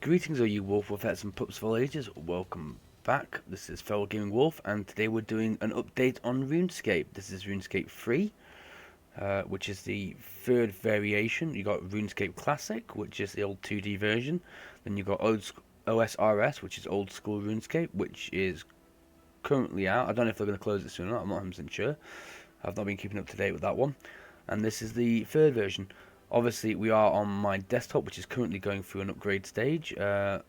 Greetings all you Wolfettes and Pups for all ages, welcome back. This is FeralGaming Wolf, and today we're doing an update on Runescape. This is Runescape 3, which is the third variation. You got Runescape Classic, which is the old 2D version. Then you got OSRS, which is old school Runescape, which is currently out. I don't know if they're going to close it soon or not, I'm not 100% sure. I've not been keeping up to date with that one. And this is the third version. Obviously, we are on my desktop, which is currently going through an upgrade stage. I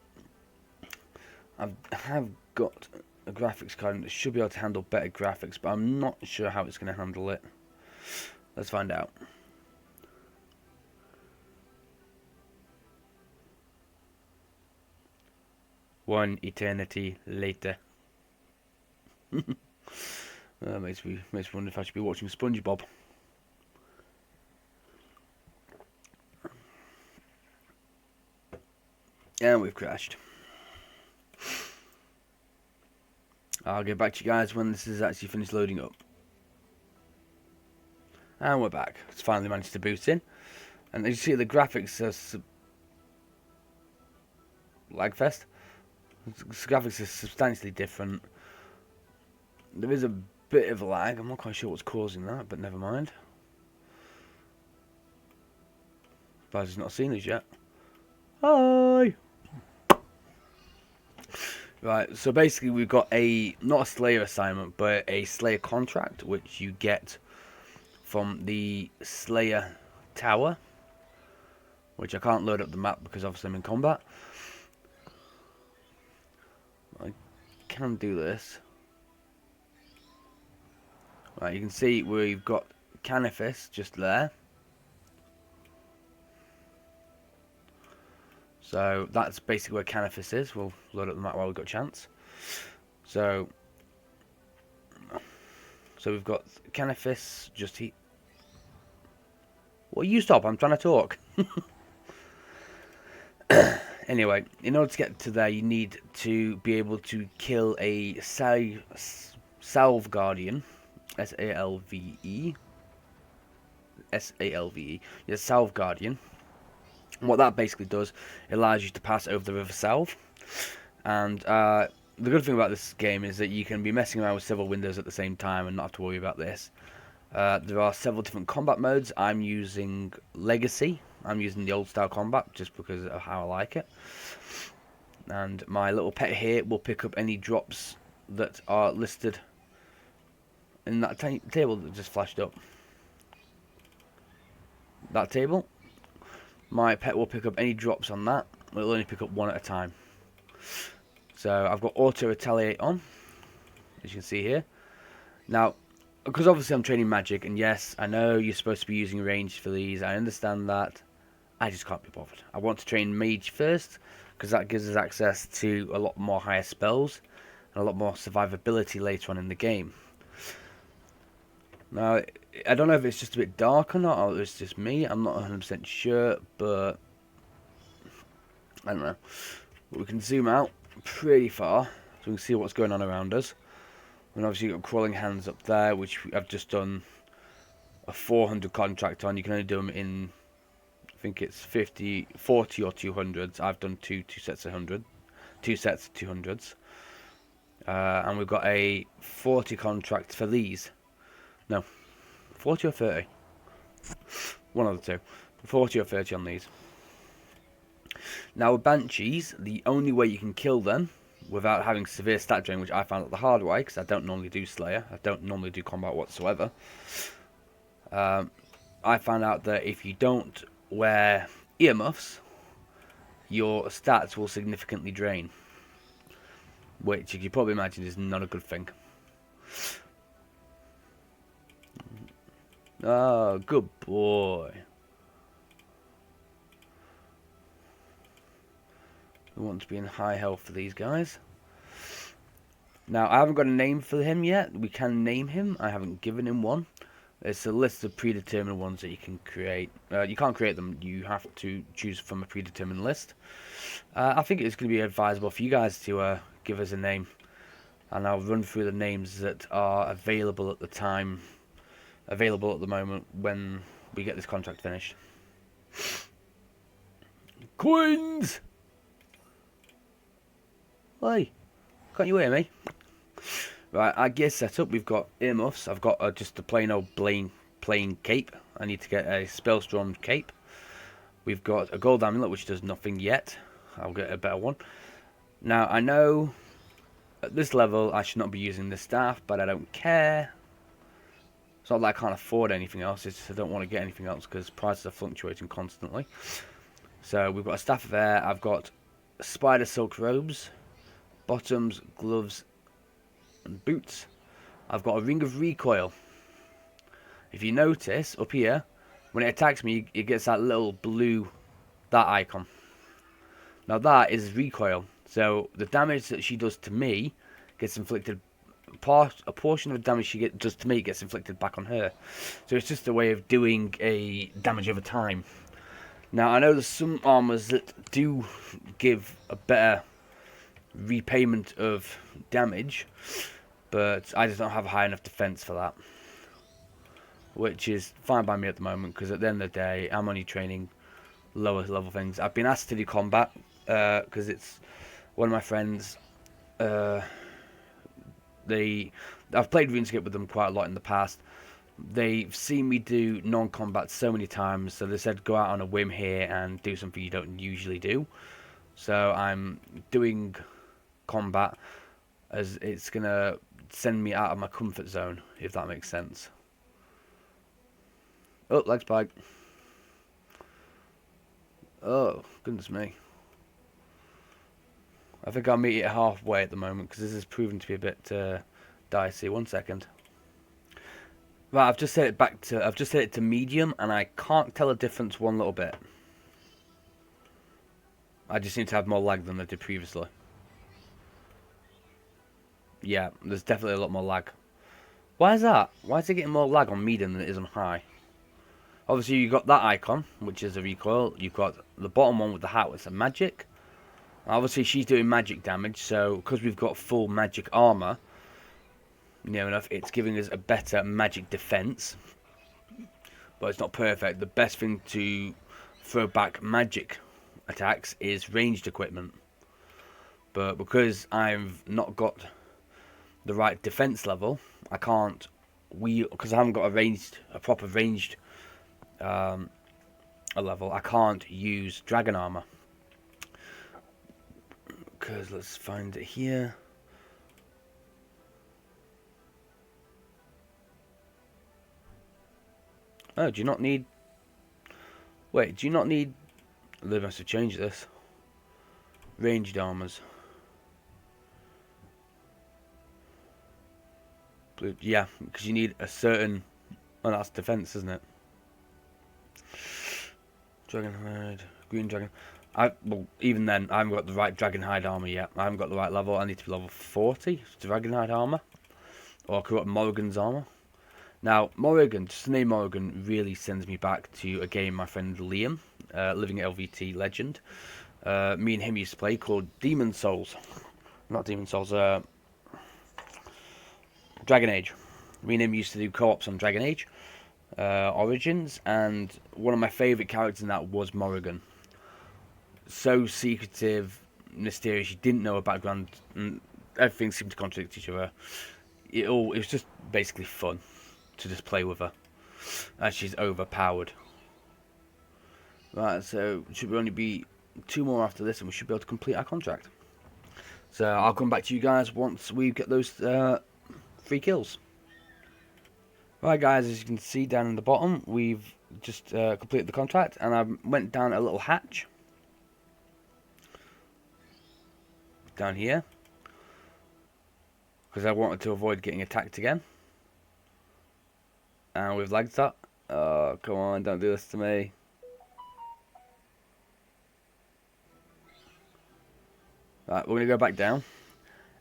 have got a graphics card that should be able to handle better graphics, but I'm not sure how it's going to handle it. Let's find out. One eternity later. Makes me wonder if I should be watching SpongeBob. And we've crashed. I'll get back to you guys when this is actually finished loading up. And we're back. It's finally managed to boot in. And as you see, the graphics are lagfest. The graphics are substantially different. There is a bit of lag. I'm not quite sure what's causing that, but never mind. Buzz not seen us yet. Hi! Right, so basically we've got not a Slayer assignment, but a Slayer contract, which you get from the Slayer Tower, which I can't load up the map because obviously I'm in combat. I can do this. Right, you can see we've got Canifis just there. So that's basically where Canifis is. We'll load up the map while we've got a chance. So we've got Canifis just here. Well, you stop. I'm trying to talk. Anyway, in order to get to there, you need to be able to kill a Salve Guardian. S-A-L-V-E. S-A-L-V-E. Yes, Salve Guardian. And what that basically does, it allows you to pass over the River Salve. And the good thing about this game is that you can be messing around with several windows at the same time and not have to worry about this. There are several different combat modes. I'm using Legacy. I'm using the old style combat just because of how I like it. And my little pet here will pick up any drops that are listed in that table that just flashed up. That table. My pet will pick up any drops on that. It'll only pick up one at a time. So I've got Auto Retaliate on, as you can see here. Now, because obviously I'm training magic, and yes, I know you're supposed to be using range for these. I understand that. I just can't be bothered. I want to train mage first, because that gives us access to a lot more higher spells and a lot more survivability later on in the game. Now, I don't know if it's just a bit dark or not, or it's just me. I'm not 100% sure, but I don't know. But we can zoom out pretty far, so we can see what's going on around us. And obviously you've got Crawling Hands up there, which I've just done a 400 contract on. You can only do them in, I think it's 40 or 200s. I've done two sets of 100, 2 sets of 200s. And we've got a 40 contract for these. No, 40 or 30? One of the two. 40 or 30 on these. Now with Banshees, the only way you can kill them without having severe stat drain, which I found out the hard way, because I don't normally do Slayer, I don't normally do combat whatsoever. I found out that if you don't wear earmuffs, your stats will significantly drain. Which, you can probably imagine, is not a good thing. Oh, good boy. We want to be in high health for these guys. Now, I haven't got a name for him yet. We can name him. I haven't given him one. It's a list of predetermined ones that you can create. You can't create them. You have to choose from a predetermined list. I think it's going to be advisable for you guys to give us a name. And I'll run through the names that are available at the time. Available at the moment when we get this contract finished. Coins! Oi, can't you hear me? Right, our gear setup, we've got earmuffs. I've got just a plain old plain cape. I need to get a Spellstorm cape. We've got a gold amulet, which does nothing yet. I'll get a better one. Now, I know at this level I should not be using the staff, but I don't care. It's not that I can't afford anything else, it's just I don't want to get anything else because prices are fluctuating constantly. So we've got a staff of air, I've got spider silk robes, bottoms, gloves, and boots. I've got a ring of recoil. If you notice, up here, when it attacks me, it gets that little blue, that icon. Now that is recoil. So the damage that she does to me gets inflicted, a portion of the damage she does to me gets inflicted back on her. So it's just a way of doing a damage over time. Now I know there's some armors that do give a better repayment of damage, but I just don't have a high enough defense for that. Which is fine by me at the moment, because at the end of the day, I'm only training lower level things. I've been asked to do combat, because it's one of my friends. I've played Runescape with them quite a lot in the past. They've seen me do non-combat so many times, so they said go out on a whim here and do something you don't usually do. So I'm doing combat, as it's going to send me out of my comfort zone, if that makes sense. Oh, leg spike. Oh, goodness me. I think I'll meet it halfway at the moment, because this is proving to be a bit dicey. 1 second. Right, I've just set it to medium, and I can't tell the difference one little bit. I just seem to have more lag than I did previously. Yeah, there's definitely a lot more lag. Why is that? Why is it getting more lag on medium than it is on high? Obviously, you've got that icon, which is a recoil. You've got the bottom one with the hat, which is a magic. Obviously, she's doing magic damage, so because we've got full magic armor, near enough, it's giving us a better magic defense. But it's not perfect. The best thing to throw back magic attacks is ranged equipment. But because I've not got the right defense level, I can't because I haven't got a proper ranged a level, I can't use dragon armor. Because let's find it here. Oh, do you not need... Wait, do you not need... They must have changed this. Ranged armors. Yeah, because you need a certain... Oh, that's defense, isn't it? Dragonhide, green dragon. Well, even then, I haven't got the right Dragonhide armor yet. I haven't got the right level. I need to be level 40 Dragonhide armor. Or I could got Morrigan's armor. Now, Morrigan, just the name Morrigan, really sends me back to a game my friend Liam, Living LVT Legend. Me and him used to play called Demon Souls. Not Demon Souls, Dragon Age. Me and him used to do co-ops on Dragon Age. Origins, and one of my favourite characters in that was Morrigan. So secretive, mysterious, you didn't know her background, and everything seemed to contradict each other. It was just basically fun to just play with her, as she's overpowered. Right, so it should only be 2 more after this, and we should be able to complete our contract. So I'll come back to you guys once we get those 3 kills. Right guys, as you can see down in the bottom, we've just completed the contract, and I went down a little hatch down here because I wanted to avoid getting attacked again. And we've lagged that. Oh, come on, don't do this to me. Right, we're going to go back down,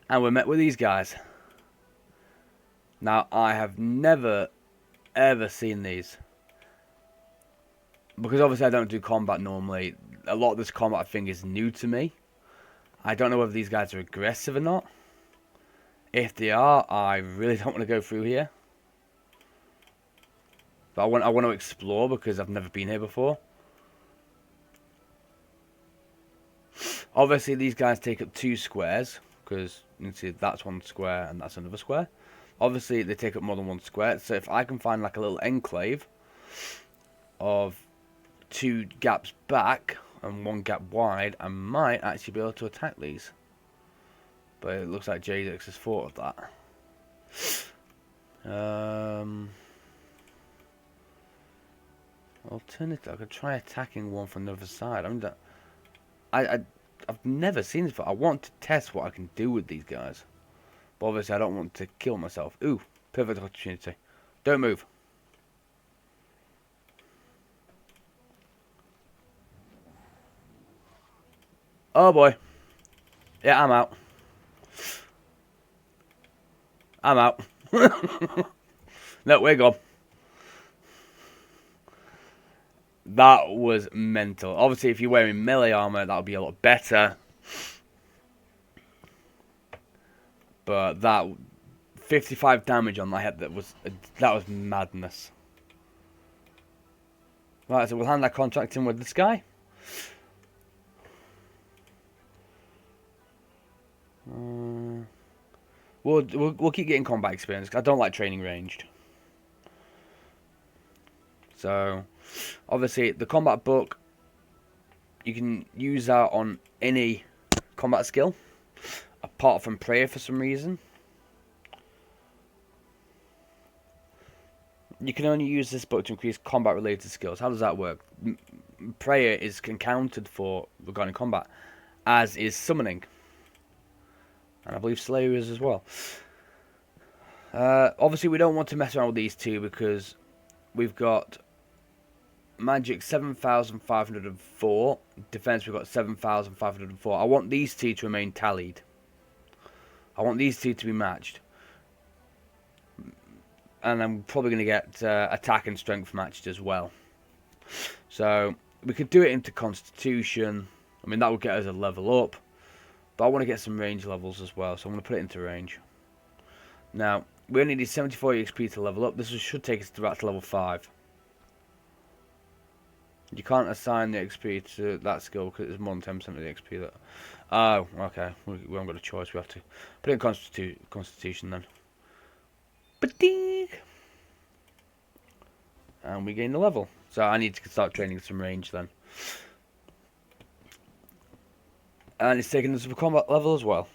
and we're met with these guys. Now, I have never, ever seen these. Because obviously I don't do combat normally. A lot of this combat thing is new to me. I don't know whether these guys are aggressive or not. If they are, I really don't want to go through here. But I want to explore because I've never been here before. Obviously these guys take up 2 squares. because you can see that's one square and that's another square. Obviously, they take up more than one square, so if I can find like a little enclave of 2 gaps back and 1 gap wide, I might actually be able to attack these. But it looks like J6 has thought of that. Alternative, I could try attacking one from the other side. I mean, I've never seen this before. I want to test what I can do with these guys. But obviously, I don't want to kill myself. Ooh, perfect opportunity. Don't move. Oh boy. Yeah, I'm out. I'm out. No, we're gone. That was mental. Obviously, if you're wearing melee armor, that would be a lot better. But that 55 damage on my head, that was madness. Right, so we'll hand that contract in with this guy. We'll keep getting combat experience. I don't like training ranged. So, obviously, the combat book, you can use that on any combat skill, apart from prayer for some reason. You can only use this book to increase combat-related skills. How does that work? Prayer is accounted for regarding combat, as is summoning. And I believe Slayer is as well. Obviously, we don't want to mess around with these two because we've got magic 7,504. Defense, we've got 7,504. I want these two to remain tallied. I want these two to be matched. And I'm probably going to get attack and strength matched as well. So, we could do it into Constitution. I mean, that would get us a level up. But I want to get some range levels as well. So, I'm going to put it into range. Now, we only need 74 XP to level up. This should take us back to level 5. You can't assign the XP to that skill because it's more than 10% of the XP. That. Oh, okay. We haven't got a choice. We have to put it in Constitution then. And we gain the level. So I need to start training some range then. And it's taking us to a combat level as well.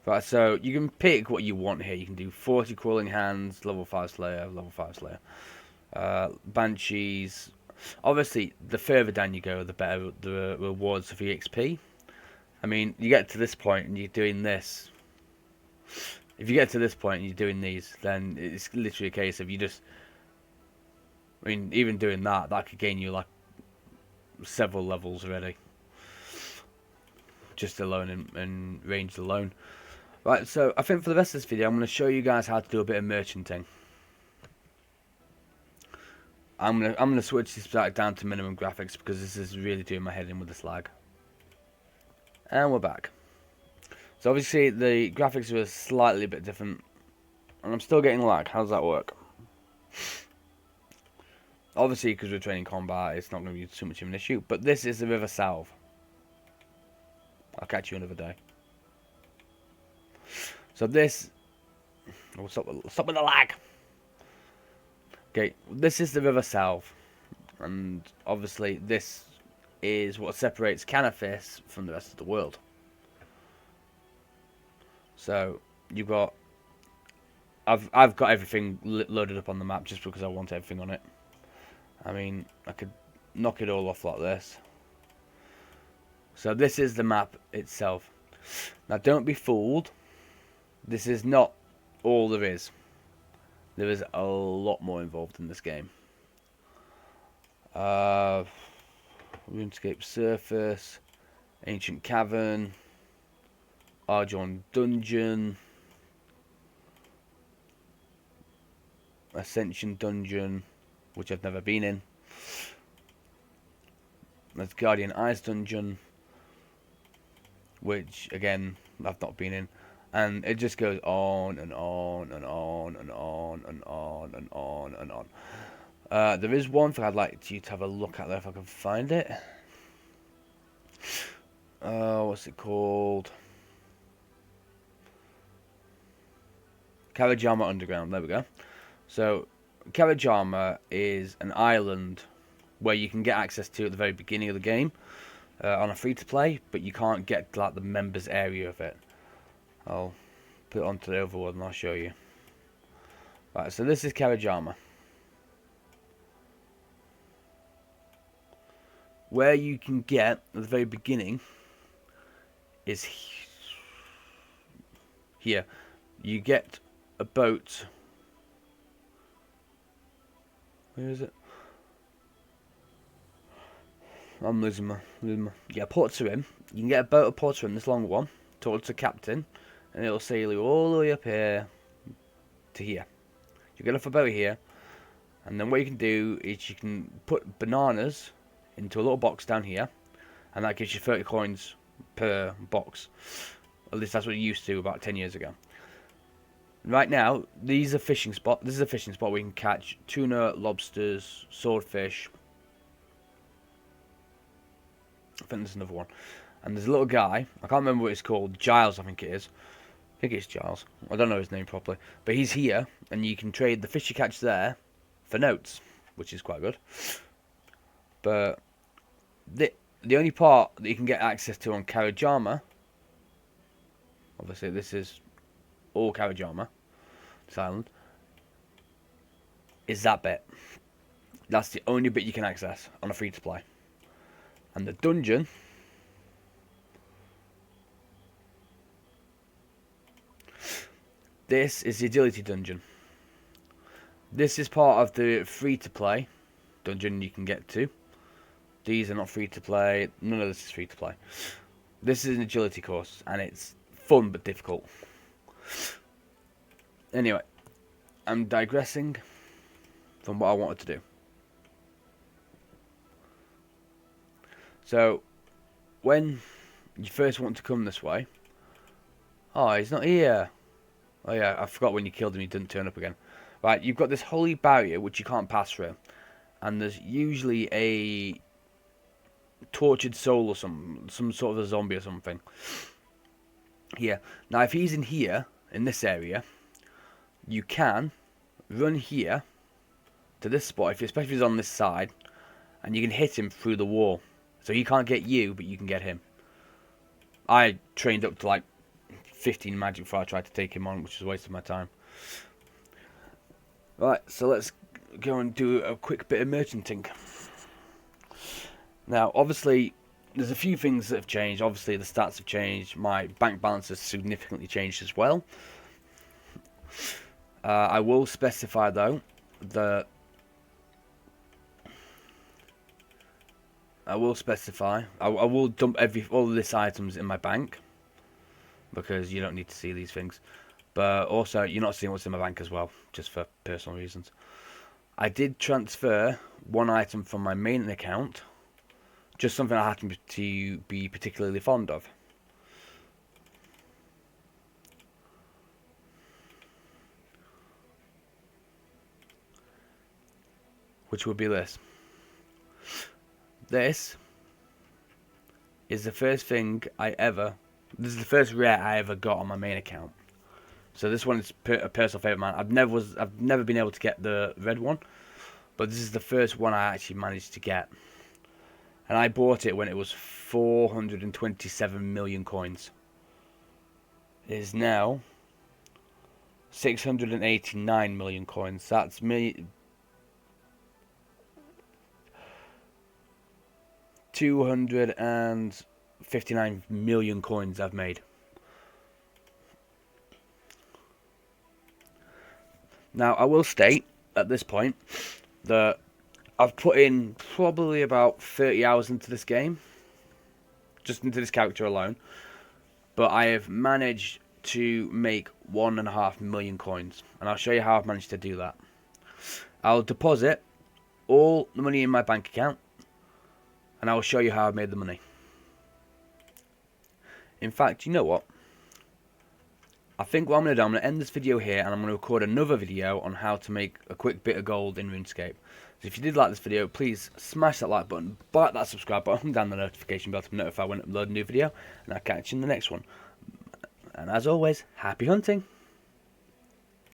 Right, so you can pick what you want here. You can do 40 crawling hands, level 5 slayer, level 5 slayer. Banshees. Obviously, the further down you go, the better the rewards for the XP. I mean, you get to this point and you're doing this. If you get to this point and you're doing these, then it's literally a case of you just... I mean, even doing that could gain you like several levels already. Just alone and ranged alone. Right, so I think for the rest of this video, I'm going to show you guys how to do a bit of merchanting. I'm gonna switch this back down to minimum graphics because this is really doing my head in with this lag. And we're back. So obviously the graphics are slightly a bit different, and I'm still getting lag. How does that work? Obviously, because we're training combat, it's not going to be too much of an issue. But this is the River Salve. I'll catch you another day. So this... Oh, stop with the lag! Okay, this is the River Salve. And obviously this is what separates Canifis from the rest of the world. So, you've got... I've got everything loaded up on the map just because I want everything on it. I mean, I could knock it all off like this. So this is the map itself. Now don't be fooled. This is not all there is. There is a lot more involved in this game. RuneScape Surface, Ancient Cavern, Arjon Dungeon, Ascension Dungeon, which I've never been in. There's Guardian Eyes Dungeon, which again I've not been in, and it just goes on and on and on and on and on and on and on. There is one thing I'd like you to have a look at there if I can find it. what's it called? Karajama Underground. There we go. So Karajama is an island where you can get access to at the very beginning of the game on a free-to-play, but you can't get like the members area of it. I'll put it onto the overworld and I'll show you. Right, so this is Karajama. Where you can get at the very beginning is here. You get a boat. Where is it? I'm losing my. Yeah, Port Sarim. You can get a boat at Port Sarim, this long one, towards the captain, and it'll sail you all the way up here to here. You get off a boat here, and then what you can do is you can put bananas into a little box down here, and that gives you 30 coins per box. At least that's what you used to about 10 years ago. Right now, these are fishing spot. This is a fishing spot where you can catch tuna, lobsters, swordfish. I think there's another one. And there's a little guy. I can't remember what it's called. Giles, I think it is. I think it's Giles. I don't know his name properly. But he's here, and you can trade the fish you catch there for notes, which is quite good. But the only part that you can get access to on Karajama, obviously this is all Karajama, this island, is that bit. That's the only bit you can access on a free-to-play. And the dungeon, this is the agility dungeon. This is part of the free-to-play dungeon you can get to. These are not free-to-play. None of this is free-to-play. This is an agility course, and it's fun but difficult. Anyway, I'm digressing from what I wanted to do. So, when you first want to come this way... Oh, he's not here. Oh yeah, I forgot when you killed him he didn't turn up again. Right, you've got this holy barrier which you can't pass through. And there's usually a tortured soul or some sort of a zombie or something. Here. Now, if he's in here, in this area, you can run here to this spot, especially if he's on this side, and you can hit him through the wall. So he can't get you, but you can get him. I trained up to like 15 magic before I tried to take him on, which was a waste of my time. Right, so let's go and do a quick bit of merchanting. Now, obviously, there's a few things that have changed. Obviously, the stats have changed. My bank balance has significantly changed as well. I will specify, though, that I will dump all of these items in my bank, because you don't need to see these things. But also, you're not seeing what's in my bank as well, just for personal reasons. I did transfer one item from my main account, just something I happen to be particularly fond of. Which would be this. This is the first thing this is the first rare I ever got on my main account. So this one is a personal favourite man. I've never been able to get the red one, but this is the first one I actually managed to get. And I bought it when it was 427 million coins. It is now 689 million coins. That's me. 259 million coins I've made. Now, I will state at this point that I've put in probably about 30 hours into this game, just into this character alone, but I have managed to make 1.5 million coins, and I'll show you how I've managed to do that. I'll deposit all the money in my bank account, and I will show you how I made the money. In fact, you know what? I think what I'm going to do, I'm going to end this video here, and I'm going to record another video on how to make a quick bit of gold in RuneScape. So if you did like this video, please smash that like button, bite that subscribe button, down the notification bell to be notified when I upload a new video, and I'll catch you in the next one. And as always, happy hunting!